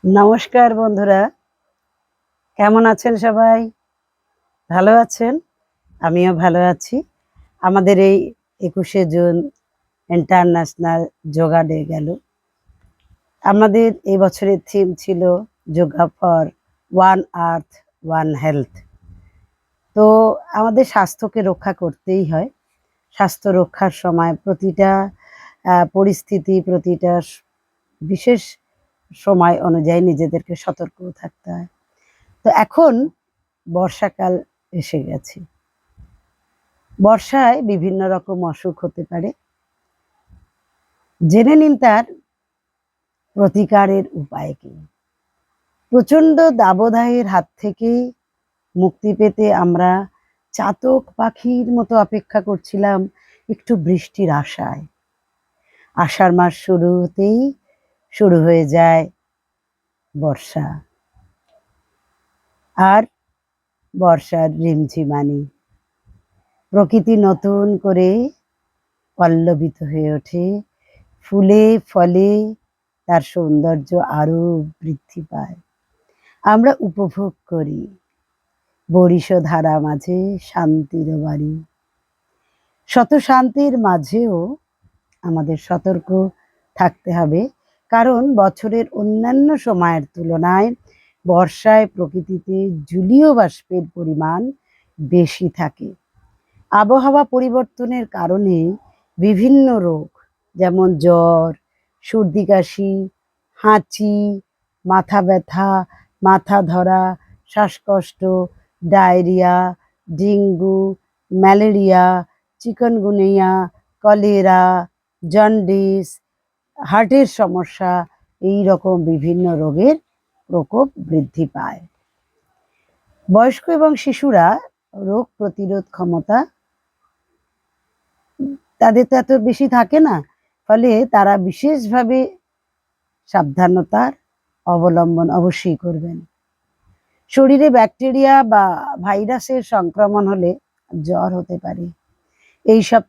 নমস্কার বন্ধুরা, কেমন আছেন সবাই? ভালো আছেন? আমিও ভালো আছি। আমাদের এই ২১শে জুন ইন্টারন্যাশনাল যোগা ডে গেল। আমাদের এই বছরের থিম ছিল yoga for one earth one health. তো আমাদের স্বাস্থ্যকে রক্ষা করতেই হয়। স্বাস্থ্য রক্ষার সময় প্রতিটা পরিস্থিতি, প্রতিটা বিশেষ সময় অনুযায়ী নিজেদেরকে সতর্ক থাকতে হয়। তো এখন বর্ষাকাল এসে গেছে। বর্ষায় বিভিন্ন রকম অসুখ হতে পারে। জেনে নিন তার প্রতিকারের উপায় কি। প্রচণ্ড দাবদাহের হাত থেকে মুক্তি পেতে আমরা চাতক পাখির মতো অপেক্ষা করছিলাম একটু বৃষ্টির আশায়। আষাঢ় মাস শুরু হতেই শুরু হয়ে যায় বর্ষা, আর বর্ষার রিমঝিমানি। প্রকৃতি নতুন করে পল্লবিত হয়ে ওঠে, ফুলে ফলে তার সৌন্দর্য আরো বৃদ্ধি পায়। আমরা উপভোগ করি বরিশ ধারা মাঝে শান্তির বাড়ি। শত শান্তির মাঝেও আমাদের সতর্ক থাকতে হবে, কারণ বছরের অন্যান্য সময়ের তুলনায় বর্ষায় প্রকৃতিতে জলীয় বাষ্পের পরিমাণ বেশি থাকে। আবহাওয়া পরিবর্তনের কারণে বিভিন্ন রোগ যেমন জ্বর, সর্দি কাশি, হাঁচি, মাথা ব্যথা, মাথা ধরা, শ্বাসকষ্ট, diarrhoea, dengue, malaria, chikungunya, cholera, jaundice, হার্টের সমস্যা, এই রকম বিভিন্ন রোগের প্রকোপ বৃদ্ধি পায়। বয়স্ক এবং শিশুরা রোগ প্রতিরোধ ক্ষমতা তাদের তো এত বেশি থাকে না, ফলে তারা বিশেষভাবে সাবধানতার অবলম্বন অবশ্যই করবেন। শরীরে ব্যাকটেরিয়া বা ভাইরাসের সংক্রমণ হলে জ্বর হতে পারে। এইসব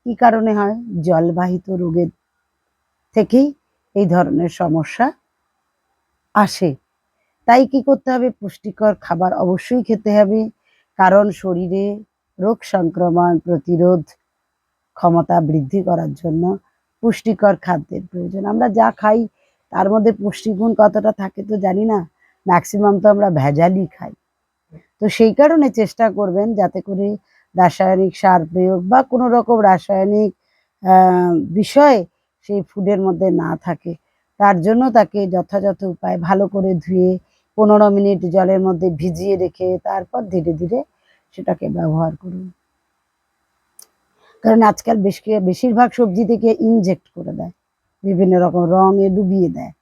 কি কারণে হয়? জলবাহিত রোগের থেকেই এই ধরনের সমস্যা আসে। তাই কি করতে হবে? পুষ্টিকর খাবার অবশ্যই খেতে হবে, কারণ শরীরে রোগ সংক্রমণ প্রতিরোধ ক্ষমতা বৃদ্ধি করার জন্য পুষ্টিকর খাদ্যের প্রয়োজন। আমরা যা খাই তার মধ্যে পুষ্টিগুণ কতটা থাকে তো জানি না, ম্যাক্সিমাম তো আমরা ভেজালই খাই। তো সেই কারণে চেষ্টা করবেন যাতে করে রাসায়নিক সার প্রয়োগ বা কোনো রকম রাসায়নিক বিষয় সেই ফুডের মধ্যে না থাকে। তার জন্য তাকে যথাযথ উপায়ে ভালো করে ধুয়ে 15 মিনিট জলের মধ্যে ভিজিয়ে রেখে তারপর ধীরে ধীরে সেটাকে ব্যবহার করুন। কারণ আজকাল বেশিরভাগ সবজি থেকে ইনজেক্ট করে দেয়, বিভিন্ন রকম রঙে ডুবিয়ে দেয়।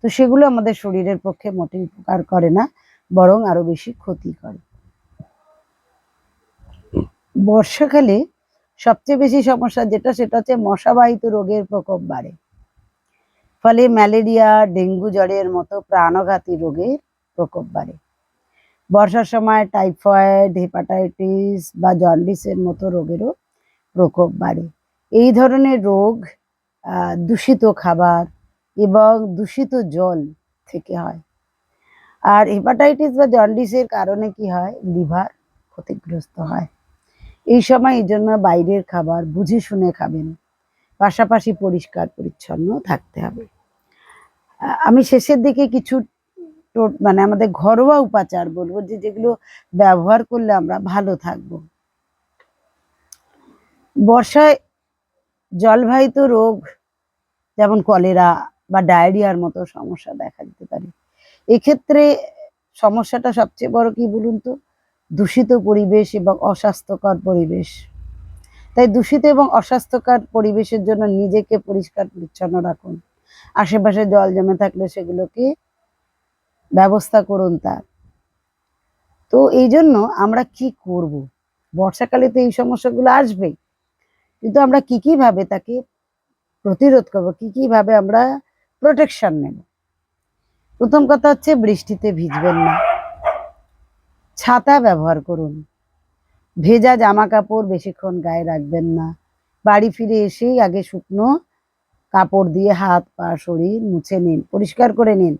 তো সেগুলো আমাদের শরীরের পক্ষে মোটেই উপকার করে না, বরং আরো বেশি ক্ষতি করে। বর্ষাকালে সবচেয়ে বেশি সমস্যা যেটা, সেটা হচ্ছে মশাবাহিত রোগের প্রকোপ বাড়ে। ফলে ম্যালেরিয়া, ডেঙ্গু জ্বরের মতো প্রাণঘাতী রোগের প্রকোপ বাড়ে। বর্ষার সময় টাইফয়েড, হেপাটাইটিস বা জন্ডিসের মতো রোগেরও প্রকোপ বাড়ে। এই ধরনের রোগ দূষিত খাবার এবং দূষিত জল থেকে হয়। আর হেপাটাইটিস বা জন্ডিসের কারণে কি হয়? লিভার ক্ষতিগ্রস্ত হয়। এই সময় এই জন্য বাইরের খাবার বুঝে শুনে খাবেন, পাশাপাশি পরিষ্কার পরিচ্ছন্ন থাকতে হবে। আমি শেষের দিকে কিছু মানে আমাদের ঘরোয়া উপাচার বলবো, যেগুলো ব্যবহার করলে আমরা ভালো থাকবো। বর্ষায় জলবাহিত রোগ যেমন কলেরা বা ডায়রিয়ার মতো সমস্যা দেখা দিতে পারে। এক্ষেত্রে সমস্যাটা সবচেয়ে বড় কি বলুন তো? দূষিত পরিবেশ এবং অস্বাস্থ্যকর পরিবেশ। তাই দূষিত এবং অস্বাস্থ্যকর পরিবেশের জন্য নিজেকে পরিষ্কার পরিচ্ছন্ন রাখুন। আশেপাশে জল জমে থাকলে সেগুলোকে ব্যবস্থা করুন তার। তো এই জন্য আমরা কি করব? বর্ষাকালে তো এই সমস্যাগুলো আসবেই, কিন্তু আমরা কি ভাবে তাকে প্রতিরোধ করবো, কি ভাবে আমরা প্রোটেকশন নেব? প্রথম কথা হচ্ছে বৃষ্টিতে ভিজবেন না, ছাতা ব্যবহার করুন, ভেজা জামা কাপড় বেশিক্ষণ গায়ে রাখবেন না, বাড়ি ফিরে এসেই আগে শুকনো কাপড় দিয়ে হাত পা শরীর মুছে নিন, পরিষ্কার করে নিন।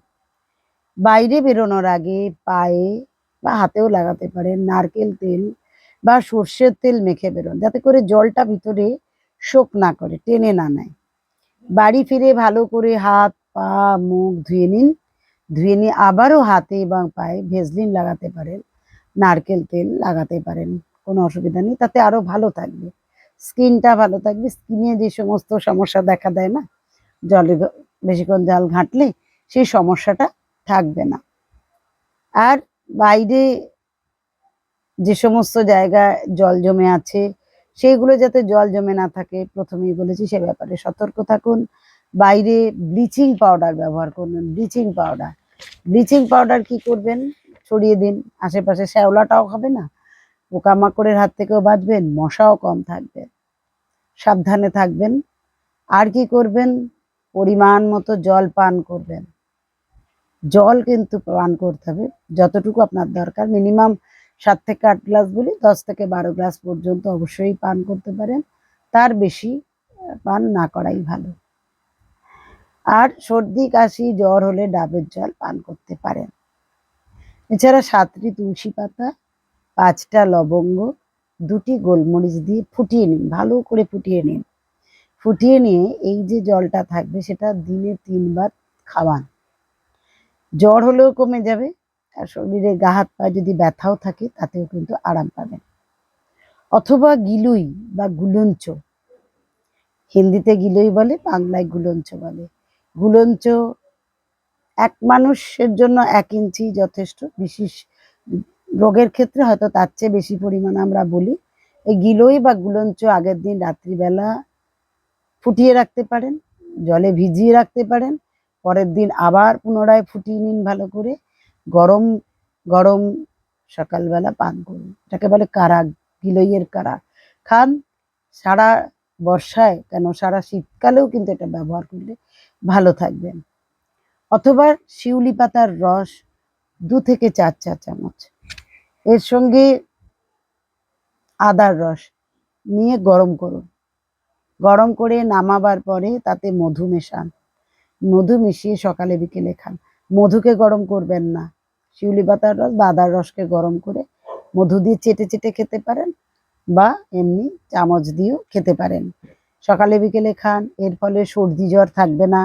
বাইরে বেরোনোর আগে পায়ে বা হাতেও লাগাতে পারেন নারকেল তেল বা সর্ষের তেল মেখে বেরোন, যাতে করে জলটা ভিতরে শোক না করে, টেনে না নেয়। বাড়ি ফিরে ভালো করে হাত পা মুখ ধুয়ে নিন। ধুয়ে নিয়ে আবারও হাতে এবং পায়ে ভেসলিন লাগাতে পারেন, নারকেল তেল লাগাতে পারেন, কোনো অসুবিধা নেই, তাতে আরো ভালো থাকবে, স্কিনটা ভালো থাকবে। স্কিনে যে সমস্ত সমস্যা দেখা দেয় না, জলে বেশিক্ষণ জল ঘাঁটলে, সেই সমস্যাটা থাকবে না। আর বাইরে যে সমস্ত জায়গায় জল জমে আছে, সেইগুলো যাতে জল জমে না থাকে, প্রথমেই বলেছি, সে ব্যাপারে সতর্ক থাকুন। বাইরে ব্লিচিং পাউডার ব্যবহার করবেন, ব্লিচিং পাউডার। ব্লিচিং পাউডার কি করবেন, ছড়িয়ে দিন, আশেপাশে শ্যাওলাটাও হবে না, পোকামাকড়ের হাত থেকেও বাঁচবেন, মশাও কম থাকবে, সাবধানে থাকবেন। আর কি করবেন, পরিমাণ মতো জল পান করবেন। জল কিন্তু পান করতে হবে যতটুকু আপনার দরকার, মিনিমাম 7 থেকে 8 গ্লাস বলি, 10 থেকে 12 গ্লাস পর্যন্ত অবশ্যই পান করতে পারেন, তার বেশি পান না করাই ভালো। আর সর্দি কাশি জ্বর হলে ডাবের জল পান করতে পারেন। এছাড়া 7টি তুলসী পাতা, 5টা লবঙ্গ, 2টি গোলমরিচ দিয়ে ফুটিয়ে নিন, ভালো করে ফুটিয়ে নিন। ফুটিয়ে নিয়ে এই যে জলটা থাকবে, সেটা দিনে 3 বার খাওয়ান। জ্বর হলেও কমে যাবে, আর শরীরে গা হাত পায়ে যদি ব্যথাও থাকে, তাতেও কিন্তু আরাম পাবেন। অথবা গিলুই বা গুলঞ্চ, হিন্দিতে গিলুই বলে, বাংলায় গুলঞ্চ বলে। গুলঞ্চ এক মানুষের জন্য 1 ইঞ্চি যথেষ্ট, বিশেষ রোগের ক্ষেত্রে হয়তো তার চেয়ে বেশি পরিমাণ আমরা বলি। এই গিলই বা গুলঞ্চ আগের দিন রাত্রিবেলা ফুটিয়ে রাখতে পারেন, জলে ভিজিয়ে রাখতে পারেন, পরের দিন আবার পুনরায় ফুটিয়ে নিন ভালো করে, গরম গরম সকালবেলা পান করুন। এটাকে বলে কারা, গিলইয়ের কারা। খান সারা বর্ষায় কেন, সারা শীতকালেও কিন্তু এটা ব্যবহার করলে ভালো থাকবেন। অথবা শিউলি পাতার রস 2 থেকে 4 চা চামচ, এর সঙ্গে আদার রস নিয়ে গরম করুন। গরম করে নামাবার পরে তাতে মধু মেশান, মধু মিশিয়ে সকালে বিকেলে খান। মধুকে গরম করবেন না, শিউলি পাতার রস বা আদার রসকে গরম করে মধু দিয়ে চেটে চেটে খেতে পারেন, বা এমনি চামচ দিয়েও খেতে পারেন। সকালে বিকেলে খান, এর ফলে সর্দি জ্বর থাকবে না।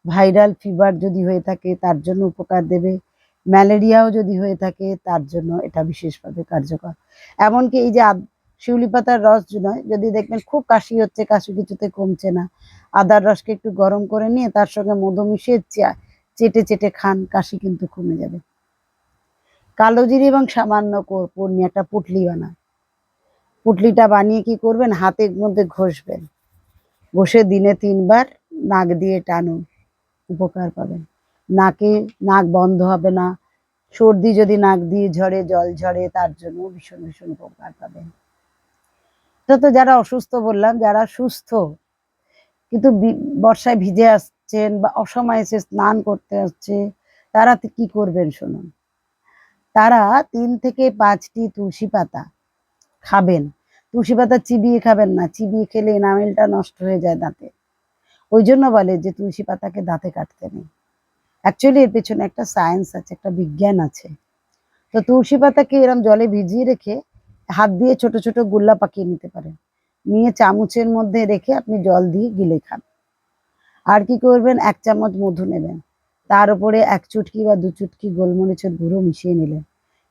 ভাইরাল ফিভার যদি হয়ে থাকে তার জন্য উপকার দেবে, ম্যালেরিয়াও যদি হয়ে থাকে তার জন্য এটা বিশেষভাবে কার্যকর। এমনকি এই যে শিউলি পাতার রস নয়, যদি দেখবেন খুব কাশি হচ্ছে, কাশি কিছুতে কমছে না, আদার রসকে একটু গরম করে নিয়ে তার সঙ্গে মধু মিশিয়ে চেটে চেটে খান, কাশি কিন্তু কমে যাবে। কালো জিরে এবং সামান্য কর্পূর নিয়ে একটা পুটলি বানান। পুটলিটা বানিয়ে কি করবেন, হাতের মধ্যে ঘষবেন, ঘষে দিনে 3 বার নাক দিয়ে টানুন, উপকার পাবেন। নাক বন্ধ হবে না। সর্দি যদি নাক দিয়ে ঝরে, জল ঝরে, তার জন্য ভীষণ ভীষণ উপকার পাবেন। এটা তো যারা অসুস্থ বললাম, যারা সুস্থ কিন্তু বর্ষায় ভিজে আসছেন বা অসময়ে এসে স্নান করতে হচ্ছে, তারা কি করবেন শুনুন। তারা 3 থেকে 5টি তুলসী পাতা খাবেন। তুলসী পাতা চিবিয়ে খাবেন না, চিবিয়ে খেলে এনামেলটা নষ্ট হয়ে যায় দাঁতে। ওই জন্য বলে যে তুলসী পাতাকে দাঁতে কাটতে নেই। অ্যাকচুয়ালি এর পেছনে একটা সায়েন্স আছে, একটা বিজ্ঞান আছে। তো তুলসী পাতাকে এরম জলে ভিজিয়ে রেখে হাত দিয়ে ছোট ছোট গোল্লা পাকিয়ে নিতে পারেন, নিয়ে চামচের মধ্যে রেখে আপনি জল দিয়ে গিলে খান। আর কি করবেন, 1 চামচ মধু নেবেন, তার উপরে 1 চুটকি বা 2 চুটকি গোলমরিচের গুঁড়ো মিশিয়ে নিলেন,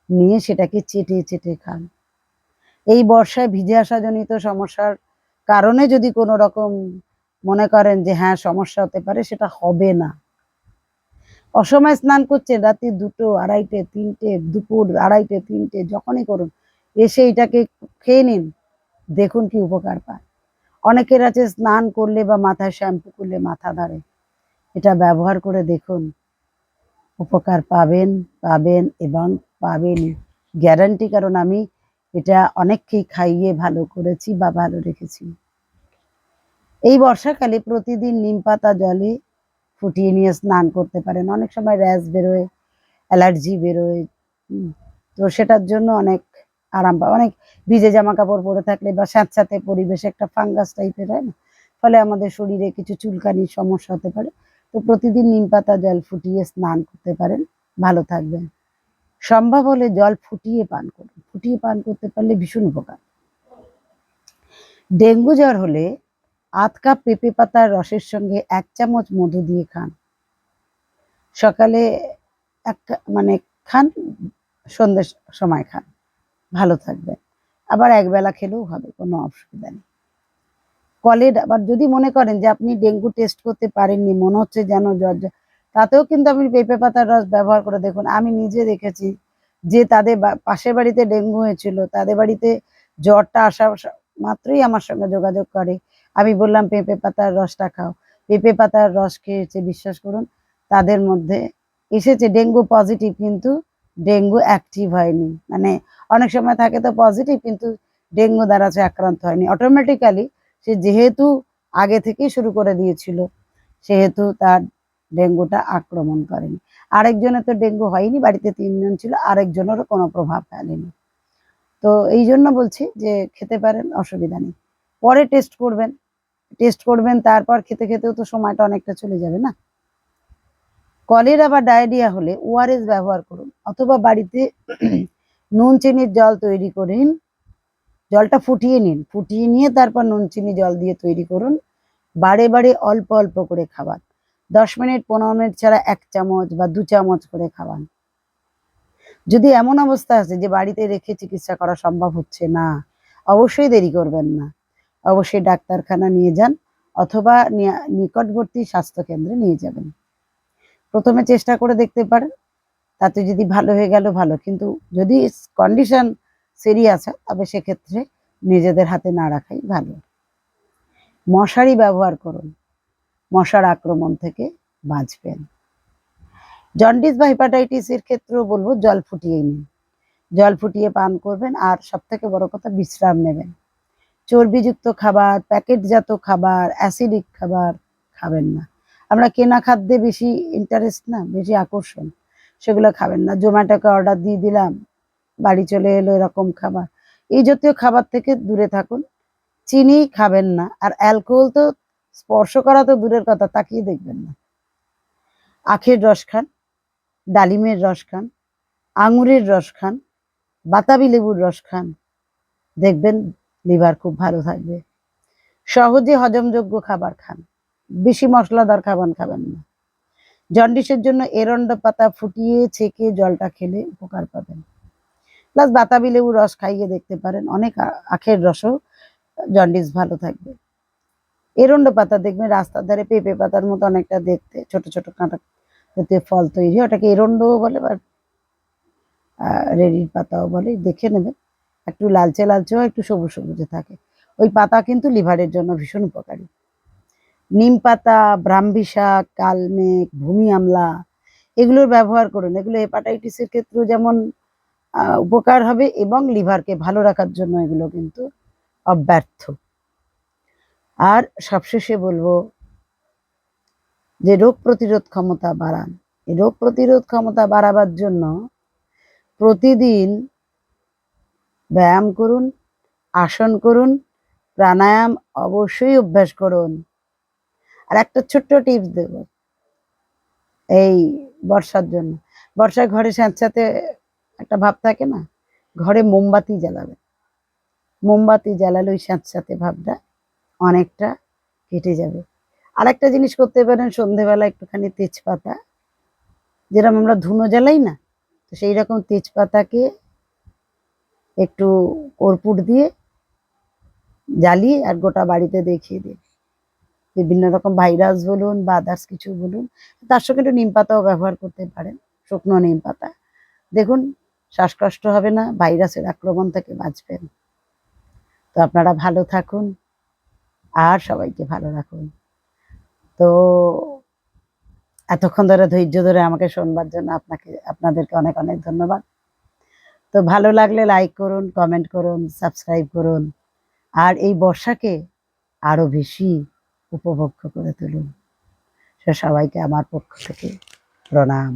নিয়ে সেটাকে চেটে চেটে খান। এই বর্ষায় ভিজে আসা জনিত সমস্যার কারণে যদি কোনো রকম মনে করেন যে হ্যাঁ সমস্যা হতে পারে, সেটা হবে না। অসময়ে স্নান করছেন, রাত্রি 2টো, 2:30, 3টে, দুপুর 2:30, 3টে, যখনই করুন, এসে এটাকে খেয়ে নিন, দেখুন কি উপকার পান। অনেকের আছে স্নান করলে বা মাথায় শ্যাম্পু করলে মাথা ধরে, এটা ব্যবহার করে দেখুন, উপকার পাবেন, পাবেন এবং পাবেনই, গ্যারান্টি। কারণ আমি এটা অনেককেই খাইয়ে ভালো করেছি বা ভালো রেখেছি। এই বর্ষাকালে প্রতিদিন নিম পাতা জলে ফুটিয়ে নিয়ে স্নান করতে পারেন। অনেক সময় র্যাশ বেরোয়, অ্যালার্জি বেরোয়, তো সেটার জন্য অনেক আরাম পায়। অনেক ভিজে জামা কাপড় পরে থাকলে বা স্যাঁতস্যাঁতে পরিবেশে একটা ফাঙ্গাস টাইপের হয় না, ফলে আমাদের শরীরে কিছু চুলকানির সমস্যা হতে পারে। তো প্রতিদিন নিম পাতা জল ফুটিয়ে স্নান করতে পারেন, ভালো থাকবেন। সম্ভব হলে জল ফুটিয়ে পান করুন, ফুটিয়ে পান করতে পারলে ভীষণ উপকার। ডেঙ্গু জ্বর হলে আধ কাপ পেঁপে পাতার রসের সঙ্গে 1 চামচ মধু দিয়ে খান। সকালে মানে খান, সন্ধ্যের সময় খান, ভালো থাকবেন। আবার একবেলা খেলেও হবে, কোনো অসুবিধা নেই। কলের আবার যদি মনে করেন যে আপনি ডেঙ্গু টেস্ট করতে পারেননি, মনে হচ্ছে যেন জ্বর, তাতেও কিন্তু আপনি পেঁপে পাতার রস ব্যবহার করে দেখুন। আমি নিজে দেখেছি যে তাদের পাশের বাড়িতে ডেঙ্গু হয়েছিল, তাদের বাড়িতে জ্বরটা আসা মাত্রই আমার সঙ্গে যোগাযোগ করে। আমি বললাম পেঁপে পাতার রসটা খাও। পেঁপে পাতার রস খেয়েছে, বিশ্বাস করুন তাদের মধ্যে এসেছে ডেঙ্গু পজিটিভ, কিন্তু ডেঙ্গু অ্যাক্টিভ হয়নি। মানে অনেক সময় থাকে তো পজিটিভ, কিন্তু ডেঙ্গু দ্বারা সে আক্রান্ত হয়নি। অটোমেটিক্যালি সে যেহেতু আগে থেকেই শুরু করে দিয়েছিল, সেহেতু তার ডেঙ্গুটা আক্রমণ করেনি। আরেকজনের তো ডেঙ্গু হয়নি, বাড়িতে 3 জন ছিল, আরেকজনেরও কোনো প্রভাব ফেলেনি। তো এই জন্য বলছি যে খেতে পারেন, অসুবিধা নেই। পরে টেস্ট করবেন, তারপর খেতে খেতেও তো সময়টা অনেকটা চলে যাবে না? কলেরা বা ডায়রিয়া হলে ওআরএস ব্যবহার করুন, অথবা বাড়িতে নুন চিনির জল তৈরি করেন। জলটা ফুটিয়ে নিন, ফুটিয়ে নিয়ে তারপর নুন চিনি জল দিয়ে তৈরি করুন। বারে বারে অল্প অল্প করে খাবার, 10 মিনিট 15 মিনিট ছাড়া 1 চামচ বা 2 চামচ করে খাওয়ান। যদি এমন অবস্থা আছে যে বাড়িতে রেখে চিকিৎসা করা সম্ভব হচ্ছে না, অবশ্যই দেরি করবেন না, অবশ্যই ডাক্তারখানা নিয়ে যান, অথবা নিকটবর্তী স্বাস্থ্যকেন্দ্রে নিয়ে যাবেন। প্রথমে চেষ্টা করে দেখতে পারেন, তাতে যদি ভালো হয়ে গেল ভালো, কিন্তু যদি কন্ডিশন সিরিয়াস হয় তবে সেক্ষেত্রে নিজেদের হাতে না রাখাই ভালো। মশারি ব্যবহার করুন, মশার আক্রমণ থেকে বাঁচবেন। জন্ডিস বা হেপাটাইটিসের ক্ষেত্রেও বলবো জল ফুটিয়ে নিন, জল ফুটিয়ে পান করবেন, আর সবথেকে বড় কথা বিশ্রাম নেবেন। চর্বিযুক্ত খাবার, প্যাকেটজাত খাবার, অ্যাসিডিক খাবার খাবেন না। আমরা কেনা খাদ্যে বেশি ইন্টারেস্ট না, বেশি আকর্ষণ, সেগুলো খাবেন না। জোম্যাটোকে অর্ডার দিয়ে দিলাম, বাড়ি চলে এলো এরকম খাবার, এই জাতীয় খাবার থেকে দূরে থাকুন। চিনি খাবেন না, আর অ্যালকোহল তো স্পর্শ করা তো দূরের কথা, তাকিয়ে দেখবেন না। আখের রস খান, ডালিমের রস খান, আঙুরের রস খান, বাতাবি লেবুর রস খান, দেখবেন লিভার খুব ভালো থাকবে। সহজে হজমযোগ্য খাবার খান, বেশি মশলাদার খাবার খাবেন না। জন্ডিসের জন্য এরন্ড পাতা ফুটিয়ে ছেঁকে জলটা খেলে উপকার পাবেন। প্লাস বাতাবি লেবুর রস খাইয়ে দেখতে পারেন, অনেক আখের রসও জন্ডিস ভালো থাকবে। এরন্ড পাতা দেখবেন রাস্তার ধারে পেঁপে পাতার মতো অনেকটা দেখতে, ছোট ছোট কাঁটা জাতীয় ফল তৈরি হয়, ওটাকে এরন্ডও বলে বা রেডির পাতাও বলে, দেখে নেবেন। একটু লালচে লালচে হয়, একটু সবুজ সবুজে থাকে। ওই পাতা কিন্তু লিভারের জন্য ভীষণ উপকারী। নিম পাতা, ব্রাহ্মী শাক, কালমেঘ, ভূমি আমলা, এগুলোর ব্যবহার করুন। এগুলো হেপাটাইটিসের ক্ষেত্রেও যেমন উপকার হবে, এবং লিভারকে ভালো রাখার জন্য এগুলো কিন্তু অব্যর্থ। আর সবশেষে বলবো যে রোগ প্রতিরোধ ক্ষমতা বাড়ান। এই রোগ প্রতিরোধ ক্ষমতা বাড়াবার জন্য প্রতিদিন ব্যায়াম করুন, আসন করুন, প্রাণায়াম অবশ্যই অভ্যাস করুন। আর একটা ছোট্ট টিপস দেব এই বর্ষার জন্য। বর্ষায় ঘরে স্যাঁতস্যাঁতে একটা ভাব থাকে না, ঘরে মোমবাতি জ্বালাবেন। মোমবাতি জ্বালালে ওই স্যাঁতস্যাঁতে ভাবটা অনেকটা কেটে যাবে। আরেকটা জিনিস করতে পারেন, সন্ধেবেলা একটুখানি তেজপাতা, যেরকম আমরা ধুনো জ্বালাই না, তো সেই রকম তেজপাতাকে একটু কর্পূর দিয়ে জ্বালিয়ে আর গোটা বাড়িতে দেখিয়ে দিন। বিভিন্ন রকম ভাইরাস বলুন বা আদার্স কিছু বলুন, তার সঙ্গে একটু নিম পাতাও ব্যবহার করতে পারেন, শুকনো নিম পাতা। দেখুন শ্বাসকষ্ট হবে না, ভাইরাসের আক্রমণ থেকে বাঁচবেন। তো আপনারা ভালো থাকুন আর সবাইকে ভালো রাখুন। তো এতক্ষণ ধরে ধৈর্য ধরে আমাকে শুনবার জন্য আপনাদেরকে অনেক অনেক ধন্যবাদ। তো ভালো লাগলে লাইক করুন, কমেন্ট করুন, সাবস্ক্রাইব করুন, আর এই বর্ষাকে আরো বেশি উপভোগ্য করে তুলুন। সবাইকে আমার পক্ষ থেকে প্রণাম।